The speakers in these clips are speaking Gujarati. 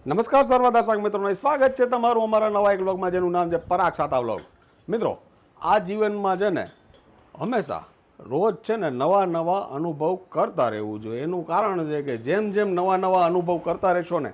નમસ્કાર સર્વ દર્શક મિત્રોને સ્વાગત છે તમારું અમારા નવા એક વ્લોગમાં જેનું નામ છે પરાગ સાતા વ્લોગ. મિત્રો, આ જીવનમાં છે ને હંમેશા રોજ છે ને નવા નવા અનુભવ કરતા રહેવું જોઈએ. એનું કારણ છે કે જેમ જેમ નવા નવા અનુભવ કરતા રહેશો ને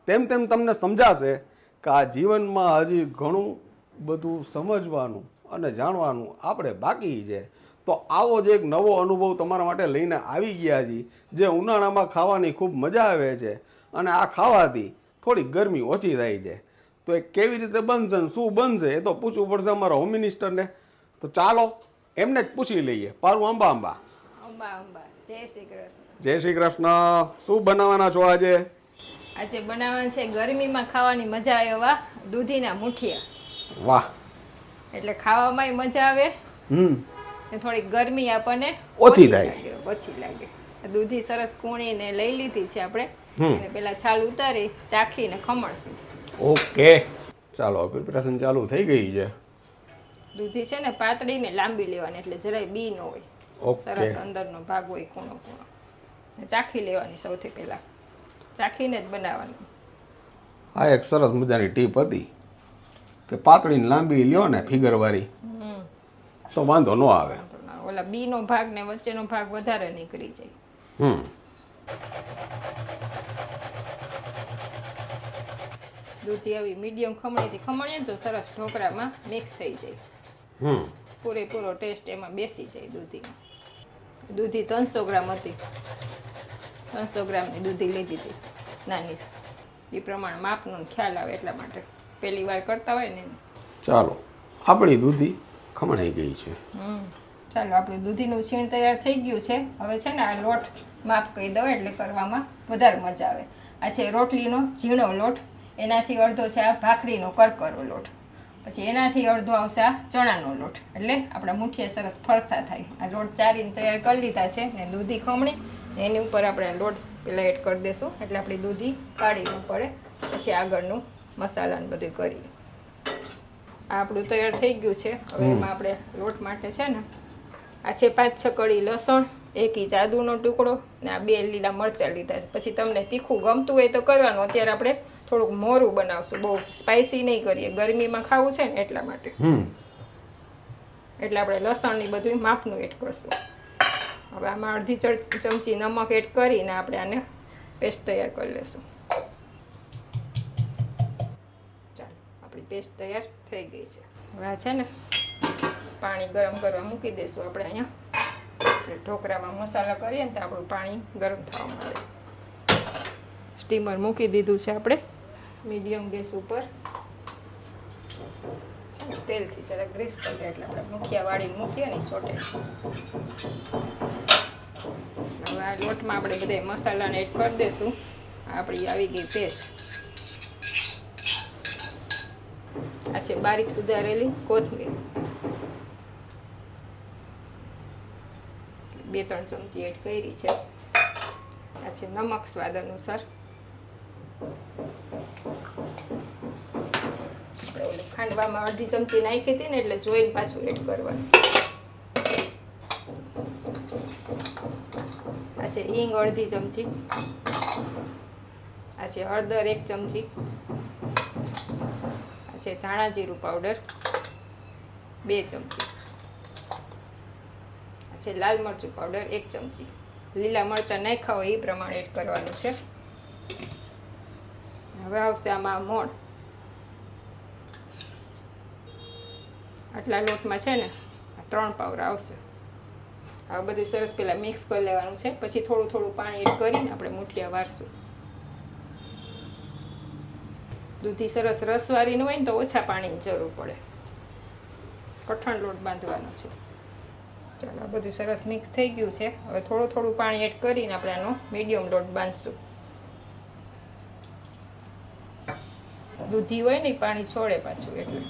તેમ તેમ તમને સમજાશે કે આ જીવનમાં હજી ઘણું બધું સમજવાનું અને જાણવાનું આપણે બાકી છે. તો આવો જ એક નવો અનુભવ તમારા માટે લઈને આવી ગયા છીએ, જે ઉનાળામાં ખાવાની ખૂબ મજા આવે છે અને આ ખાવાથી થોડી ગરમી ઓછી થાય છે. તો એ કેવી રીતે બનશે ને શું બનશે એ તો પૂછવું પડશે અમારા હોમ મિનિસ્ટરને. તો ચાલો એમને જ પૂછી લઈએ. પારું અંબા અંબા. અંબા અંબા. જય શ્રી કૃષ્ણ. જય શ્રી કૃષ્ણ. શું બનાવવાના છો આજે? આજે બનાવવાનું છે ગરમીમાં ખાવાની મજા આવે એવા દૂધીના મુઠિયા. વાહ. એટલે ખાવામાં મજા આવે ને થોડી ગરમી આપણને ઓછી થાય. ઓછી લાગે. દૂધી સરસ કૂણીને લઈ લીધી છે આપણે. અને પેલા છાલ ઉતારી ચાખીને ખમણશું. ઓકે, ચાલો પ્રિપેરેશન ચાલુ થઈ ગઈ છે. દૂધી છે ને પાતળી ને લાંબી લેવાની, એટલે જરાય બી ન હોય. ઓકે. સરસ અંદરનો ભાગ હોય કૂણો કૂણો. ચાખી લેવાની સૌથી પહેલા. ચાખીને જ બનાવવાનું. આ એક સરસ મજાની ટીપ હતી કે પાતળી ને લાંબી લ્યો ને ફિગર વાળી તો વાંધો ન આવે. ઓલા બી નો ભાગ ને વચ્ચેનો ભાગ વધારે નીકળી જાય. દૂધી આવી મીડિયમ ખમણીથી ખમણીએ ને તો સરસ ઢોકળામાં મિક્સ થઈ જાય. પૂરેપૂરો ટેસ્ટ એમાં બેસી જાય દૂધીમાં. દૂધી 300 ગ્રામ હતી. 300 ગ્રામની દૂધી લીધી હતી નાની. એ પ્રમાણે માપનો ખ્યાલ આવે એટલા માટે પહેલી વાર કરતા હોય ને. ચાલો, આપણી દૂધી ખમણાઈ ગઈ છે. ચાલો, આપણું દૂધીનું છીણ તૈયાર થઈ ગયું છે. હવે છે ને આ લોટ માપ કહી દઉં એટલે કરવામાં વધારે મજા આવે. આ છે રોટલીનો ઝીણો લોટ, એનાથી અડધો છે આ ભાખરીનો કરકરો લોટ, પછી એનાથી અડધો આવશે આ ચણાનો લોટ. એટલે આપણા મુઠિયા સરસ ફરસા થાય. આ લોટ ચારીને તૈયાર કરી લીધા છે ને દૂધી ખમણી એની ઉપર આપણે લોટ પેલા એડ કરી દઈશું એટલે આપણી દૂધી કાઢી ન પડે. પછી આગળનું મસાલાને બધું કરીએ. આ આપણું તૈયાર થઈ ગયું છે. હવે એમાં આપણે લોટ માટે છે ને આ છે 5-6 કળી લસણ, 1 ઇંચ આદુનો ટુકડો ને આ 2 લીલા મરચાં લીધા છે. પછી તમને તીખું ગમતું હોય તો કરવાનું. અત્યારે આપણે થોડુંક મોરું બનાવશું, બહુ સ્પાઇસી નહીં કરીએ, ગરમીમાં ખાવું છે ને એટલા માટે. એટલે આપણે લસણની બધું માપનું એડ કરશું. હવે આમાં અડધી ચમચી નમક એડ કરીને આપણે આને પેસ્ટ તૈયાર કરી લઈશું. ચાલો, આપણી પેસ્ટ તૈયાર થઈ ગઈ છે. હવે આ છે ને પાણી ગરમ કરવા મૂકી દઈશું. આપણે અહીંયા ઢોકળામાં મસાલા કરીએ ને તો આપણું પાણી ગરમ થવા માંડે. સ્ટીમર મૂકી દીધું છે આપણે મીડિયમ ગેસ ઉપર. તેલથી જરા ગ્રીસ કરી દે એટલે આપણે મુઠિયા વાળીને મૂકીએ ને છોટે. હવે આ લોટમાં આપણે બધા મસાલાને એડ કરી દઈશું. આપણી આવી ગઈ પેસ્ટ. આ છે બારીક સુધારેલી કોથમીર, 2-3 ચમચી એડ કરી છે. આ છે નમક સ્વાદ અનુસાર. આપણે ઓલું ખાંડવામાં અડધી ચમચી નાખી હતી ને એટલે જોઈને પાછું એડ કરવાનું. આ છે હિંગ અડધી ચમચી. આ છે હળદર 1 ચમચી. આ છે ધાણા જીરું પાવડર 2 ચમચી. આ છે લાલ મરચું પાવડર 1 ચમચી. લીલા મરચાં નાખ્યા હોય એ પ્રમાણે એડ કરવાનું છે. હવે આવશે આમાં મોણ. આટલા લોટમાં છે ને 3 પાવરા આવશે. આ બધું સરસ પહેલાં મિક્સ કરી લેવાનું છે. પછી થોડું થોડું પાણી એડ કરીને આપણે મુઠિયા વારશું. દૂધી સરસ રસવાળી ન હોય ને તો ઓછા પાણીની જરૂર પડે. કઠણ લોટ બાંધવાનો છે. ચાલો, આ બધું સરસ મિક્સ થઈ ગયું છે. હવે થોડું થોડું પાણી એડ કરીને આપણે આનો મીડિયમ લોટ બાંધશું. દૂધી હોય ને પાણી છોડે પાછું એટલે.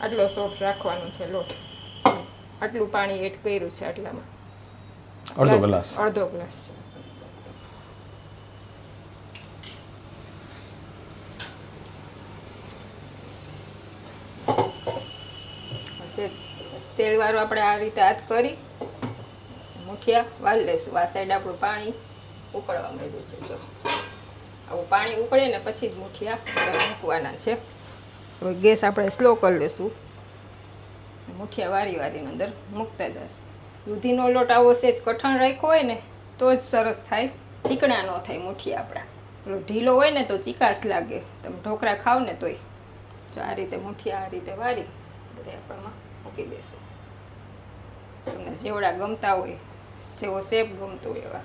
આટલો સોફ્ટ રાખવાનો છે લોટ. આટલું પાણી એડ કર્યું છે આટલામાં. અડધો ગ્લાસ. તેલવાળું આપણે આ રીતે હાથ કરી મુઠિયા વાળી લઈશું. આ સાઈડ આપણું પાણી ઉકળવા માંડ્યું છે. જો આવું પાણી ઉકળે ને પછી જ મુઠિયા મૂકવાના છે. હવે ગેસ આપણે સ્લો કરી લઈશું. મુઠિયા વારીને અંદર મૂકતા જશું. દૂધીનો લોટ આવો સેજ કઠણ રાખ્યો હોય ને તો જ સરસ થાય, ચીકણા ન થાય મુઠિયા આપણા. પેલો ઢીલો હોય ને તો ચીકાશ લાગે. તમે ઢોકળા ખાવ ને તોય. જો આ રીતે મુઠિયા આ રીતે વારી બધા આપણામાં મૂકી દઈશું. તમને જેવડા ગમતા હોય, જેવો શેપ ગમતો હોય એવા.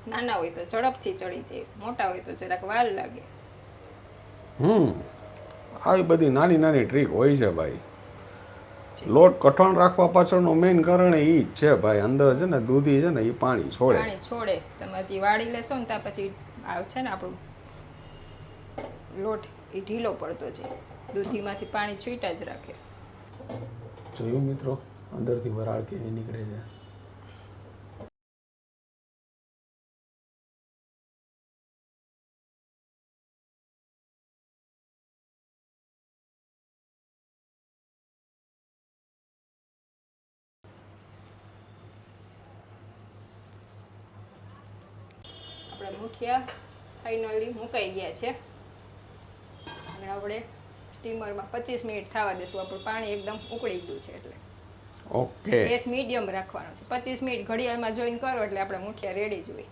નાના હોય તો ઝડપથી ચડી જાય, મોટા હોય તો જરાક વાર લાગે. આવી બધી નાની નાની ટ્રીક હોય છે ભાઈ. લોટ કઠણ રાખવા પાછળનું મેઇન કારણ એ જ છે ભાઈ. અંદર છે ને દૂધી છે ને એ પાણી છોડે. તમે હજી વાળી લેશો ને ત્યાં પછી આવે છે ને આપણું લોટ એ ઢીલો પડતો છે. દૂધીમાંથી પાણી છૂટા જ રાખે. જોયું મિત્રો, અંદરથી વરાળ કેવી નીકળે છે. આપણા મુઠિયા ફાઇનલી મુકાઈ ગયા છે અને આપણે સ્ટીમરમાં 25 મિનિટ થવા દેશું. આપણું પાણી એકદમ ઉકળી ગયું છે એટલે ઓકે. ગેસ મીડિયમ રાખવાનો છે. 25 મિનિટ ઘડિયાળમાં જોઈન કરો એટલે આપણે મુઠિયા રેડી જ હોય.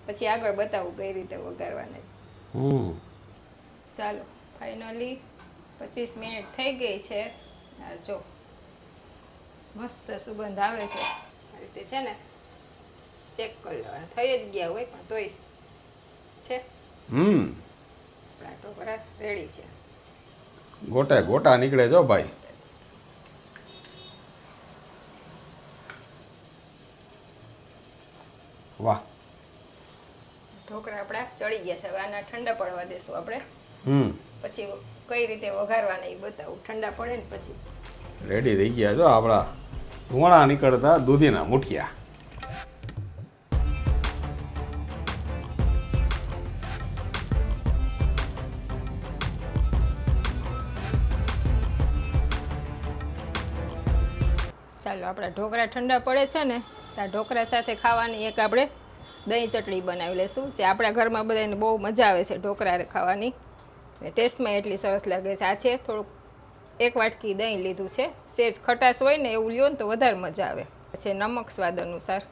પછી આગળ બતાવું કઈ રીતે વઘારવાના. ચાલો ફાઇનલી 25 મિનિટ થઈ ગઈ છે. જો મસ્ત સુગંધ આવે છે. આ રીતે છે ને ચેક કરી લેવાના. થઈ જ ગયા હોય પણ તોય છે. આપણા ઢોકળા રેડી છે. ગોટા ગોટા નીકળે જો ભાઈ. વાહ, ઢોકળા આપણા ચડી ગયા છે. હવે આના ઠંડા પડવા દેશું આપણે. પછી કઈ રીતે વઘારવાના એ બતાવું. ઠંડા પડે ને પછી રેડી થઈ ગયા જો આપણા ધુવાણા નીકળતા દૂધીના મુઠિયા. ચાલો આપણા ઢોકળા ઠંડા પડે છે ને ત્યાં ઢોકળા સાથે ખાવાની એક આપણે દહીં ચટણી બનાવી લઈશું. જે આપણા ઘરમાં બધાને બહુ મજા આવે છે ઢોકળા ખાવાની. ટેસ્ટમાં એટલી સરસ લાગે છે. આ છે થોડુંક 1 વાટકી દહીં લીધું છે. સેજ ખટાશ હોય ને એવું લ્યો ને તો વધારે મજા આવે. છે નમક સ્વાદ અનુસાર.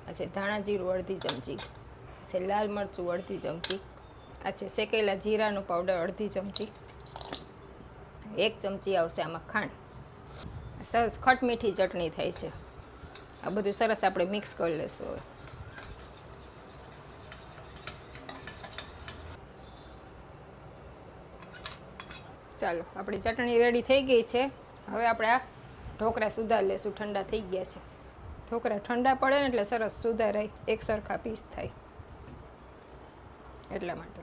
આ છે ધાણા જીરું અડધી ચમચી. છે લાલ મરચું અડધી ચમચી. આ છે શેકેલા જીરાનો પાવડર અડધી ચમચી. 1 ચમચી આવશે આમાં ખાંડ. સરસ ખટમીઠી ચટણી થાય છે. આ બધું સરસ આપણે મિક્સ કરી લઈશું હવે. ચાલો આપણી ચટણી રેડી થઈ ગઈ છે. હવે આપણે આ ઢોકળા સુધારી લેશું. ઠંડા થઈ ગયા છે. ઢોકળા ઠંડા પડે ને એટલે સરસ સુધારાય, એક સરખા પીસ થાય એટલા માટે.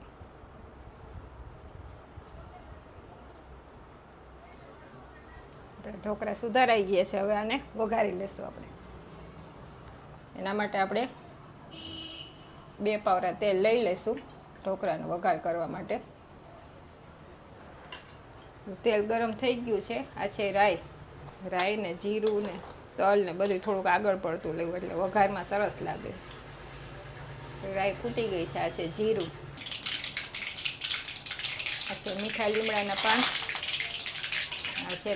ઢોકળા સુધારાઈ ગયા છે. હવે આને વઘારી લેશું આપણે. એના માટે આપણે 2 પાવરા તેલ લઈ લઈશું ઢોકળાનો વઘાર કરવા માટે. તેલ ગરમ થઈ ગયું છે. આ છે રાઈ ને જીરું ને તલ ને બધું થોડુંક આગળ પડતું લેવું એટલે વઘારમાં સરસ લાગે. રાઈ ફૂટી ગઈ છે. આ છે જીરું. આ છે મીઠા લીમડાના પાન. આ છે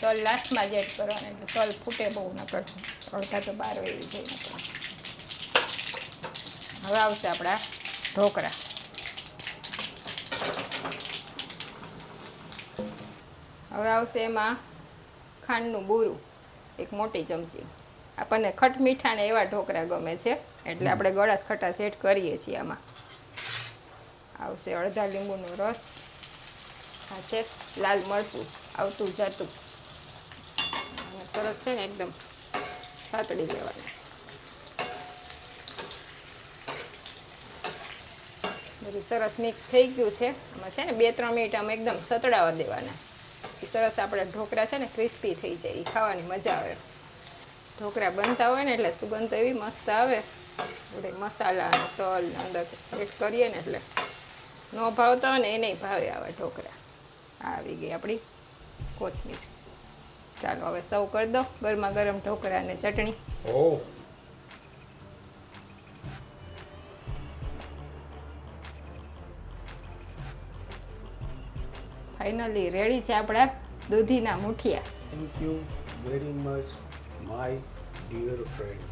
તલ લાસ્ટમાં જ એડ કરવાના એટલે તલ ફૂટે બહુ ન કરવું. અડધા તો બહાર વહી જાય. હવે આવશે આપણા ઢોકળા. હવે આવશે એમાં ખાંડનું બૂરું 1 મોટી ચમચી. આપણને ખટ મીઠા ને એવા ઢોકળા ગમે છે એટલે આપણે ગળાશ ખટાશ એડ કરીએ છીએ આમાં. આવશે અડધા લીંબુનો રસ. આ છે લાલ મરચું આવતું જાતું. સરસ છે ને એકદમ સાતડી લેવાના છે. બધું સરસ મિક્સ થઈ ગયું છે. આમાં છે ને 2-3 મિનિટ આમાં એકદમ સતડાવા દેવાના. સરસ આપણે ઢોકળા છે ને ક્રિસ્પી થઈ જાય. એ ખાવાની મજા આવે. ઢોકળા બનતા હોય ને એટલે સુગંધ તો એવી મસ્ત આવે. બધે મસાલા અને તલ ને અંદર એડ કરીએ ને એટલે ન ભાવતા હોય ને એને ભાવે આવા ઢોકળા. આવી ગઈ આપણી કોથમીર. ચાલો હવે સર્વ કરી દો ગરમા ગરમ ઢોકળા અને ચટણી. ઓ ફાઇનલી રેડી છે આપણા દૂધીના મુઠિયા. Thank you very much my dear friend.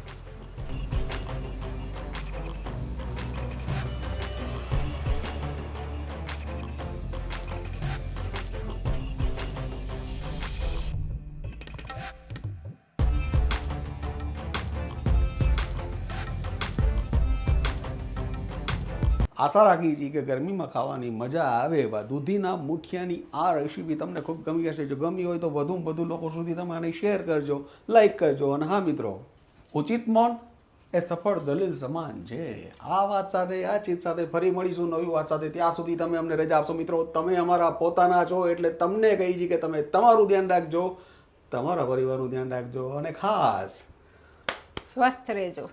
આશા રાખી છીએ કે ગરમીમાં ખાવાની મજા આવે એવા દૂધીના મુઠિયાની આ રેસીપી તમને ખૂબ ગમી હશે. જો ગમી હોય તો વધુમાં વધુ લોકો સુધી તમે આને શેર કરજો, લાઈક કરજો. અને હા મિત્રો, ઉચિત મૌન એ સફળ દલીલ સમાન છે. આ વાત સાથે આ ચીજ સાથે ફરી મળીશું નવી વાત સાથે. ત્યાં સુધી તમે અમને રજા આપશો મિત્રો. તમે અમારા પોતાના છો એટલે તમને કહી છીએ કે તમે તમારું ધ્યાન રાખજો, તમારા પરિવારનું ધ્યાન રાખજો અને ખાસ સ્વસ્થ રહેજો.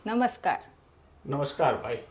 નમસ્કાર. નમસ્કાર ભાઈ.